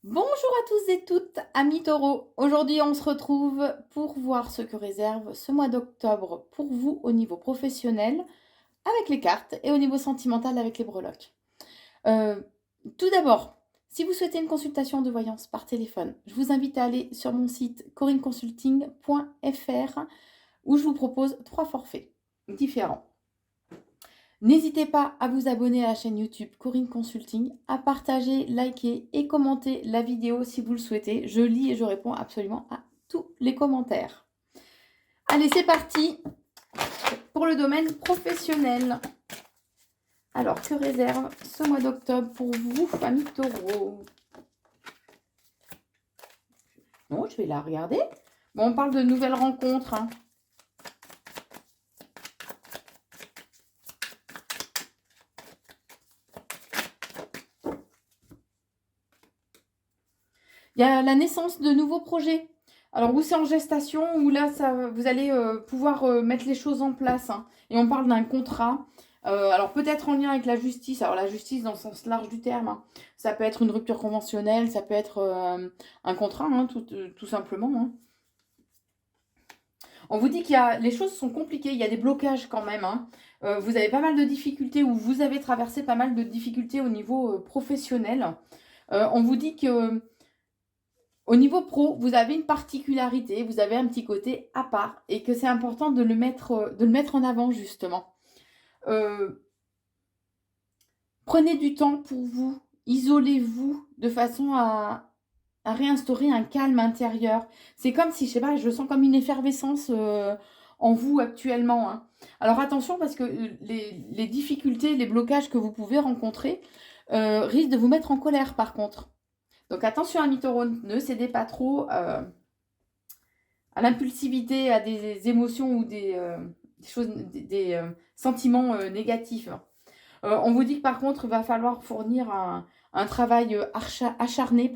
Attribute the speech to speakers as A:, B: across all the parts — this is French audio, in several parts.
A: Bonjour à tous et toutes, amis taureaux. Aujourd'hui, on se retrouve pour voir ce que réserve ce mois d'octobre pour vous au niveau professionnel avec les cartes et au niveau sentimental avec les breloques. Euh, Tout d'abord, si vous souhaitez une consultation de voyance par téléphone, je vous invite à aller sur mon site corinneconsulting.fr où je vous propose 3 forfaits différents. N'hésitez pas à vous abonner à la chaîne YouTube Corinne Consulting, à partager, liker et commenter la vidéo si vous le souhaitez. Je lis et je réponds absolument à tous les commentaires. Allez, c'est parti pour le domaine professionnel. Alors, que réserve ce mois d'octobre pour vous, famille taureau? Bon, je vais la regarder. Bon, on parle de nouvelles rencontres, hein. Il y a la naissance de nouveaux projets. Alors, où c'est en gestation, ou là, vous allez pouvoir mettre les choses en place, hein. Et on parle d'un contrat. Alors, peut-être en lien avec la justice. Alors, la justice dans le sens large du terme, hein. Ça peut être une rupture conventionnelle, ça peut être un contrat, hein, tout simplement, hein. On vous dit les choses sont compliquées, il y a des blocages quand même, hein. Vous avez pas mal de difficultés, ou vous avez traversé pas mal de difficultés au niveau professionnel. On vous dit que au niveau pro, vous avez une particularité, vous avez un petit côté à part et que c'est important de le mettre en avant justement. Prenez du temps pour vous, isolez-vous de façon à réinstaurer un calme intérieur. C'est comme si, je sais pas, je sens comme une effervescence en vous actuellement, hein. Alors attention parce que les difficultés, les blocages que vous pouvez rencontrer risquent de vous mettre en colère par contre. Donc attention amis taureaux, ne cédez pas trop à l'impulsivité, à des émotions ou des choses, des sentiments négatifs. On vous dit que par contre, il va falloir fournir un travail acharné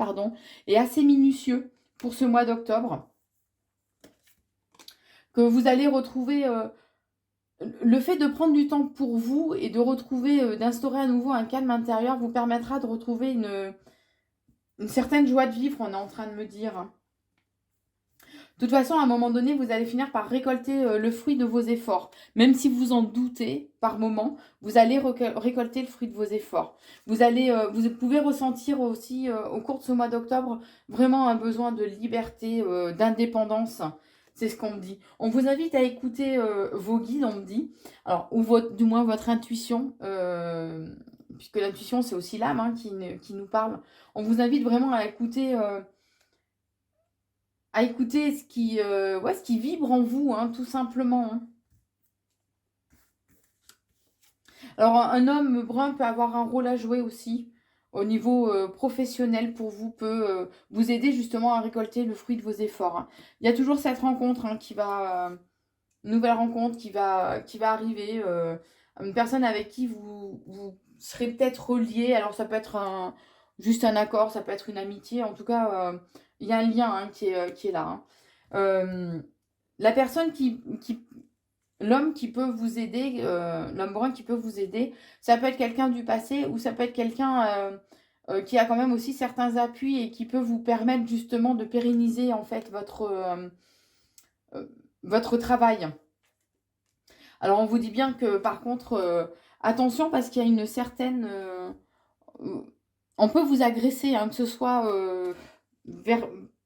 A: et assez minutieux pour ce mois d'octobre. Que vous allez retrouver le fait de prendre du temps pour vous et de retrouver, d'instaurer à nouveau un calme intérieur vous permettra de retrouver une certaine joie de vivre, on est en train de me dire. De toute façon, à un moment donné, vous allez finir par récolter le fruit de vos efforts. Même si vous en doutez par moment, vous allez récolter le fruit de vos efforts. Vous pouvez ressentir aussi au cours de ce mois d'octobre vraiment un besoin de liberté, d'indépendance. C'est ce qu'on me dit. On vous invite à écouter vos guides, on me dit. Alors, ou du moins votre intuition, puisque l'intuition, c'est aussi l'âme hein, qui nous parle. On vous invite vraiment à écouter ce qui vibre en vous, hein, tout simplement, hein. Alors, un homme brun peut avoir un rôle à jouer aussi au niveau professionnel pour vous, peut vous aider justement à récolter le fruit de vos efforts, hein. Il y a toujours cette rencontre hein, nouvelle rencontre qui va arriver, une personne avec qui vous serez peut-être relié. Alors, ça peut être juste un accord, ça peut être une amitié. En tout cas, il y a un lien hein, qui est là, hein. La personne l'homme qui peut vous aider, l'homme brun qui peut vous aider, ça peut être quelqu'un du passé ou ça peut être quelqu'un qui a quand même aussi certains appuis et qui peut vous permettre justement de pérenniser en fait euh, votre travail. Alors on vous dit bien que par contre, attention parce qu'il y a une certaine... on peut vous agresser, hein, que ce soit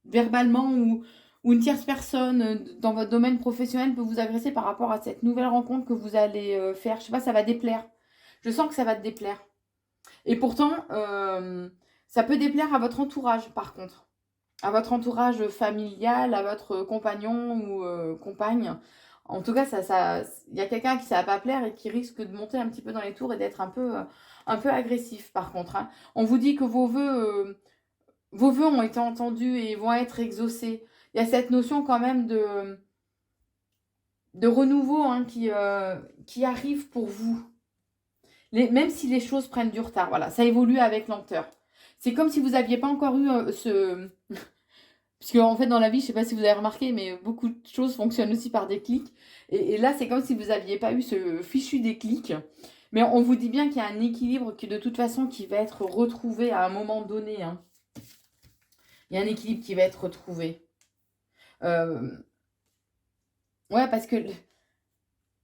A: verbalement ou une tierce personne dans votre domaine professionnel peut vous agresser par rapport à cette nouvelle rencontre que vous allez faire. Je sais pas, ça va déplaire. Je sens que ça va te déplaire. Et pourtant, ça peut déplaire à votre entourage, par contre. À votre entourage familial, à votre compagnon ou compagne. En tout cas, il y a quelqu'un qui ça va pas plaire et qui risque de monter un petit peu dans les tours et d'être un peu agressif, par contre, hein. On vous dit que vos vœux ont été entendus et vont être exaucés. Il y a cette notion quand même de renouveau hein, qui arrive pour vous. Même si les choses prennent du retard, voilà, ça évolue avec lenteur. C'est comme si vous n'aviez pas encore eu ce... Parce qu'en fait, dans la vie, je ne sais pas si vous avez remarqué, mais beaucoup de choses fonctionnent aussi par déclic. Et là, c'est comme si vous n'aviez pas eu ce fichu déclic. Mais on vous dit bien qu'il y a un équilibre qui, de toute façon, qui va être retrouvé à un moment donné, hein. Il y a un équilibre qui va être retrouvé. Ouais, parce que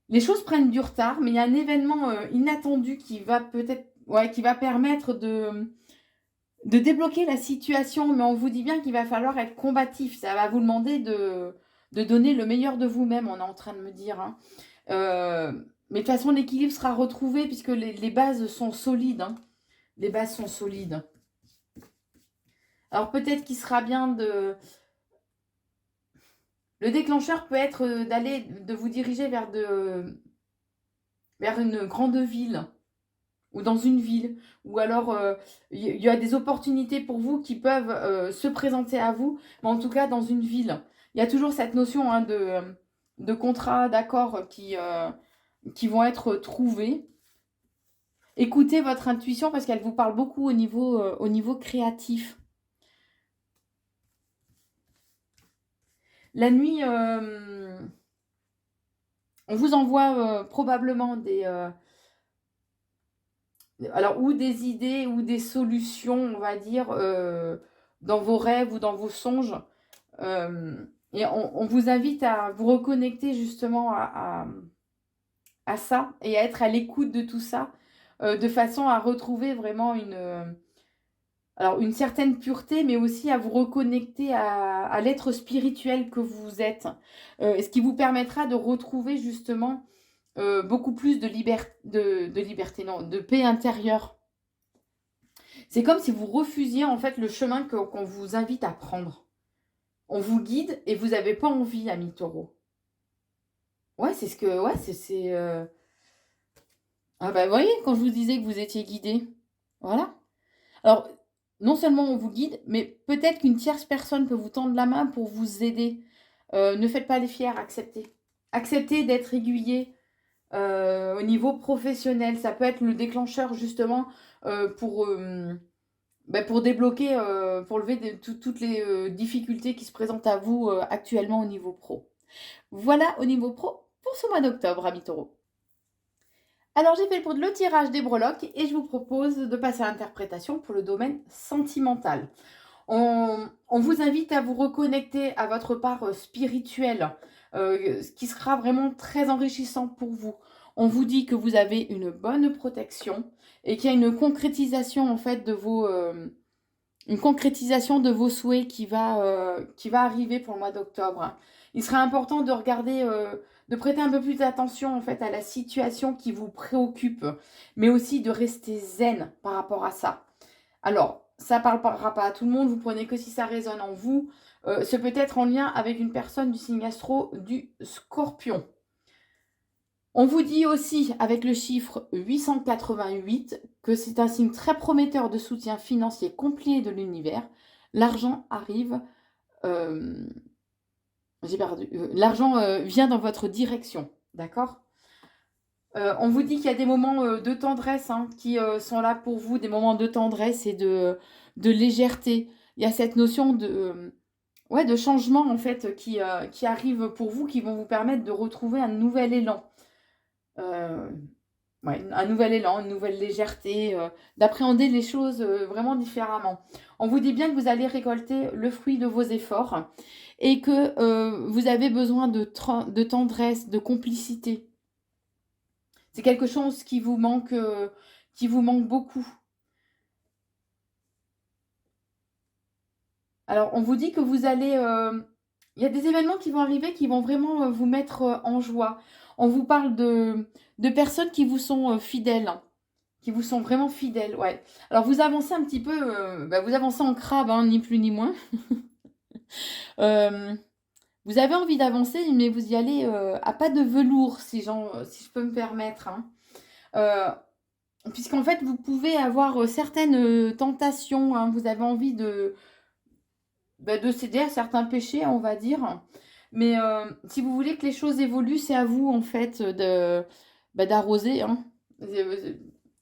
A: les choses prennent du retard, mais il y a un événement inattendu qui va peut-être, ouais, qui va permettre de débloquer la situation. Mais on vous dit bien qu'il va falloir être combatif. Ça va vous demander de donner le meilleur de vous-même, on est en train de me dire. Hein. Mais de toute façon, l'équilibre sera retrouvé puisque les bases sont solides. Hein. Les bases sont solides. Alors peut-être qu'il sera bien de... Le déclencheur peut être de vous diriger vers une grande ville ou dans une ville. Ou alors, il y a des opportunités pour vous qui peuvent se présenter à vous, mais en tout cas dans une ville. Il y a toujours cette notion hein, de contrat, d'accord qui vont être trouvés. Écoutez votre intuition parce qu'elle vous parle beaucoup au niveau créatif. La nuit, on vous envoie probablement ou des idées ou des solutions, on va dire, dans vos rêves ou dans vos songes. Et on vous invite à vous reconnecter justement à ça et à être à l'écoute de tout ça, de façon à retrouver vraiment une certaine pureté, mais aussi à vous reconnecter à l'être spirituel que vous êtes. Ce qui vous permettra de retrouver justement beaucoup plus de liberté, non, de paix intérieure. C'est comme si vous refusiez en fait le chemin qu'on vous invite à prendre. On vous guide et vous n'avez pas envie, ami taureau. Ouais, c'est ce que... Ouais, c'est... Ah bah, vous voyez, quand je vous disais que vous étiez guidé. Voilà. Alors, non seulement on vous guide, mais peut-être qu'une tierce personne peut vous tendre la main pour vous aider. Ne faites pas les fiers, acceptez. Acceptez d'être aiguillé au niveau professionnel. Ça peut être le déclencheur justement pour débloquer, pour lever toutes les difficultés qui se présentent à vous actuellement au niveau pro. Voilà au niveau pro pour ce mois d'octobre, amis taureaux. Alors j'ai fait le tirage des breloques et je vous propose de passer à l'interprétation pour le domaine sentimental. On vous invite à vous reconnecter à votre part spirituelle, ce qui sera vraiment très enrichissant pour vous. On vous dit que vous avez une bonne protection et qu'il y a une concrétisation en fait une concrétisation de vos souhaits qui va arriver pour le mois d'octobre. Il sera important de regarder, de prêter un peu plus d'attention en fait à la situation qui vous préoccupe, mais aussi de rester zen par rapport à ça. Alors, ça ne parlera pas à tout le monde, vous prenez que si ça résonne en vous. C'est peut-être en lien avec une personne du signe astro du Scorpion. On vous dit aussi, avec le chiffre 888, que c'est un signe très prometteur de soutien financier complet de l'univers. L'argent arrive... j'ai perdu. L'argent vient dans votre direction, d'accord ? On vous dit qu'il y a des moments de tendresse hein, qui sont là pour vous, des moments de tendresse et de légèreté. Il y a cette notion de changement en fait qui arrive pour vous, qui vont vous permettre de retrouver un nouvel élan. Un nouvel élan, une nouvelle légèreté, d'appréhender les choses vraiment différemment. On vous dit bien que vous allez récolter le fruit de vos efforts et que vous avez besoin de tendresse, de complicité. C'est quelque chose qui vous manque beaucoup. Alors, on vous dit que vous allez... il y a des événements qui vont arriver qui vont vraiment vous mettre en joie. On vous parle de personnes qui vous sont fidèles, hein, qui vous sont vraiment fidèles, ouais. Alors, vous avancez un petit peu, vous avancez en crabe, hein, ni plus ni moins. Vous avez envie d'avancer, mais vous y allez à pas de velours, si je peux me permettre. Hein. Puisqu'en fait, vous pouvez avoir certaines tentations, hein, vous avez envie de céder à certains péchés, on va dire. Mais si vous voulez que les choses évoluent, c'est à vous, en fait, d'arroser. Hein.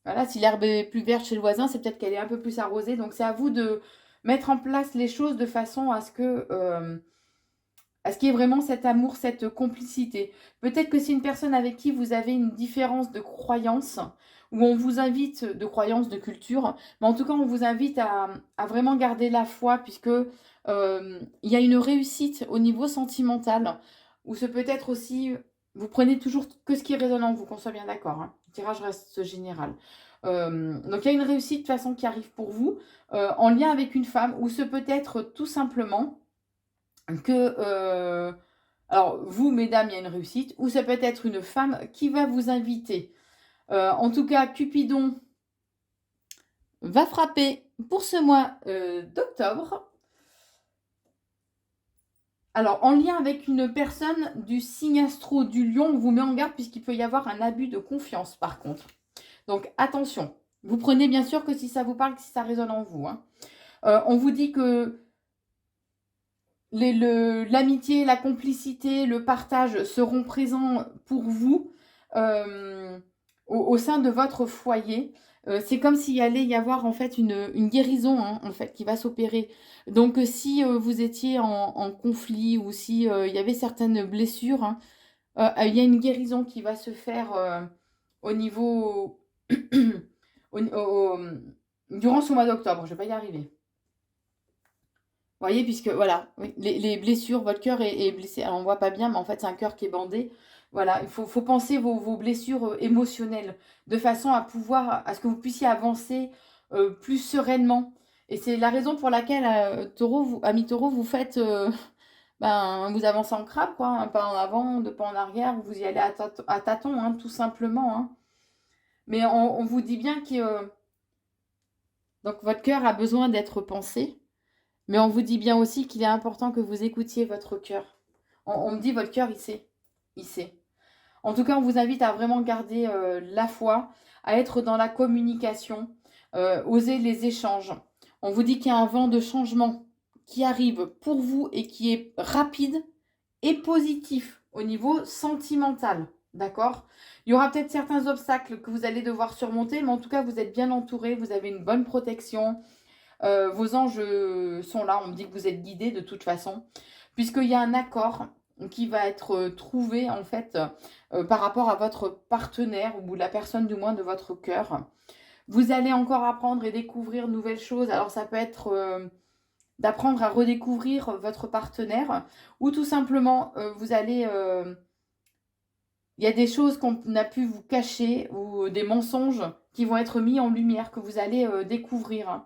A: Voilà, si l'herbe est plus verte chez le voisin, c'est peut-être qu'elle est un peu plus arrosée. Donc, c'est à vous de mettre en place les choses de façon à ce qu'il y ait vraiment cet amour, cette complicité. Peut-être que c'est une personne avec qui vous avez une différence de croyance où on vous invite, de croyances, de culture, mais en tout cas, on vous invite à vraiment garder la foi, puisque il y a une réussite au niveau sentimental, ou ce peut être aussi, vous prenez toujours que ce qui résonne en vous, qu'on soit bien d'accord, hein. Le tirage reste général. Donc il y a une réussite de toute façon qui arrive pour vous, en lien avec une femme, ou ce peut être tout simplement que, alors vous, mesdames, il y a une réussite, ou ça peut être une femme qui va vous inviter. En tout cas, Cupidon va frapper pour ce mois d'octobre. Alors, en lien avec une personne du signe astro du lion, on vous met en garde puisqu'il peut y avoir un abus de confiance par contre. Donc, attention. Vous prenez bien sûr que si ça vous parle, que si ça résonne en vous, hein. On vous dit que l'amitié, la complicité, le partage seront présents pour vous au sein de votre foyer. C'est comme s'il allait y avoir en fait une guérison, hein, en fait, qui va s'opérer. Donc si vous étiez en conflit, ou si il y avait certaines blessures, hein, il y a une guérison qui va se faire au niveau durant ce mois d'octobre. Je ne vais pas y arriver. Vous voyez, puisque voilà, oui, les blessures, votre cœur est blessé. Alors on ne voit pas bien, mais en fait c'est un cœur qui est bandé. Voilà, il faut penser vos blessures émotionnelles, de façon à pouvoir, à ce que vous puissiez avancer plus sereinement. Et c'est la raison pour laquelle, ami Taureau, vous faites, vous avancez en crabe, quoi, un pas en avant, deux pas en arrière, vous y allez à tâtons, hein, tout simplement, hein. Mais on vous dit bien que donc votre cœur a besoin d'être pensé. Mais on vous dit bien aussi qu'il est important que vous écoutiez votre cœur. On me dit votre cœur, il sait. Il sait. En tout cas, on vous invite à vraiment garder la foi, à être dans la communication, oser les échanges. On vous dit qu'il y a un vent de changement qui arrive pour vous et qui est rapide et positif au niveau sentimental. D'accord? Il y aura peut-être certains obstacles que vous allez devoir surmonter, mais en tout cas, vous êtes bien entouré, vous avez une bonne protection. Vos anges sont là, on me dit que vous êtes guidés de toute façon, puisqu'il y a un accord qui va être trouvé en fait par rapport à votre partenaire, ou la personne du moins de votre cœur. Vous allez encore apprendre et découvrir de nouvelles choses. Alors ça peut être d'apprendre à redécouvrir votre partenaire, ou tout simplement vous allez... il y a des choses qu'on a pu vous cacher, ou des mensonges qui vont être mis en lumière, que vous allez découvrir.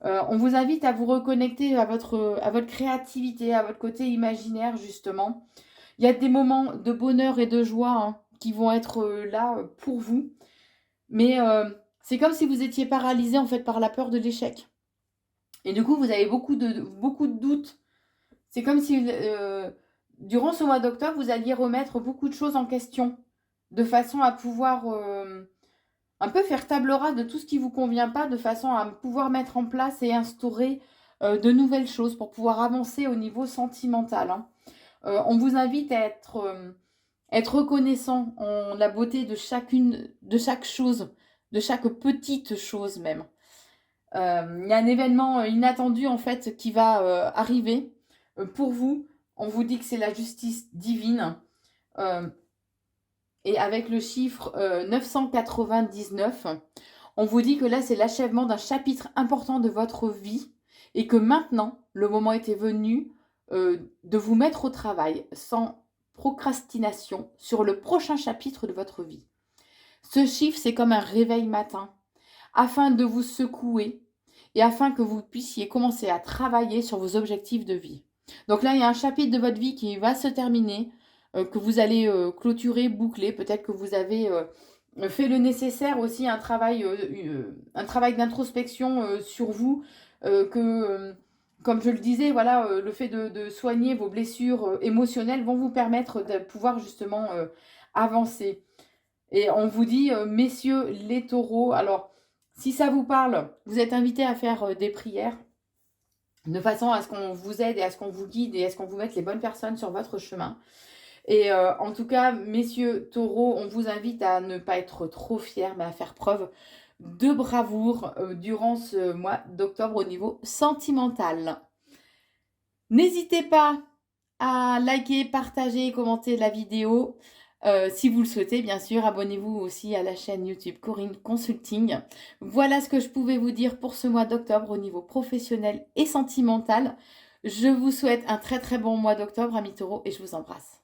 A: On vous invite à vous reconnecter à votre créativité, à votre côté imaginaire, justement. Il y a des moments de bonheur et de joie, hein, qui vont être là pour vous. Mais c'est comme si vous étiez paralysé en fait par la peur de l'échec. Et du coup, vous avez beaucoup de doutes. C'est comme si durant ce mois d'octobre, vous alliez remettre beaucoup de choses en question, de façon à pouvoir un peu faire table rase de tout ce qui ne vous convient pas, de façon à pouvoir mettre en place et instaurer de nouvelles choses pour pouvoir avancer au niveau sentimental, hein. On vous invite à être reconnaissant en la beauté de chaque chose, de chaque petite chose même. Il y a un événement inattendu en fait qui va arriver pour vous. On vous dit que c'est la justice divine. Et avec le chiffre 999, on vous dit que là, c'est l'achèvement d'un chapitre important de votre vie, et que maintenant, le moment était venu de vous mettre au travail sans procrastination sur le prochain chapitre de votre vie. Ce chiffre, c'est comme un réveil matin, afin de vous secouer et afin que vous puissiez commencer à travailler sur vos objectifs de vie. Donc là, il y a un chapitre de votre vie qui va se terminer, que vous allez clôturer, boucler. Peut-être que vous avez fait le nécessaire aussi, un travail d'introspection sur vous, comme je le disais, voilà, le fait de soigner vos blessures émotionnelles vont vous permettre de pouvoir justement avancer. Et on vous dit, messieurs les taureaux, alors si ça vous parle, vous êtes invités à faire des prières, de façon à ce qu'on vous aide et à ce qu'on vous guide et à ce qu'on vous mette les bonnes personnes sur votre chemin. Et en tout cas, messieurs taureaux, on vous invite à ne pas être trop fiers, mais à faire preuve de bravoure durant ce mois d'octobre au niveau sentimental. N'hésitez pas à liker, partager et commenter la vidéo. Si vous le souhaitez, bien sûr, abonnez-vous aussi à la chaîne YouTube Corinne Consulting. Voilà ce que je pouvais vous dire pour ce mois d'octobre au niveau professionnel et sentimental. Je vous souhaite un très très bon mois d'octobre, amis taureaux, et je vous embrasse.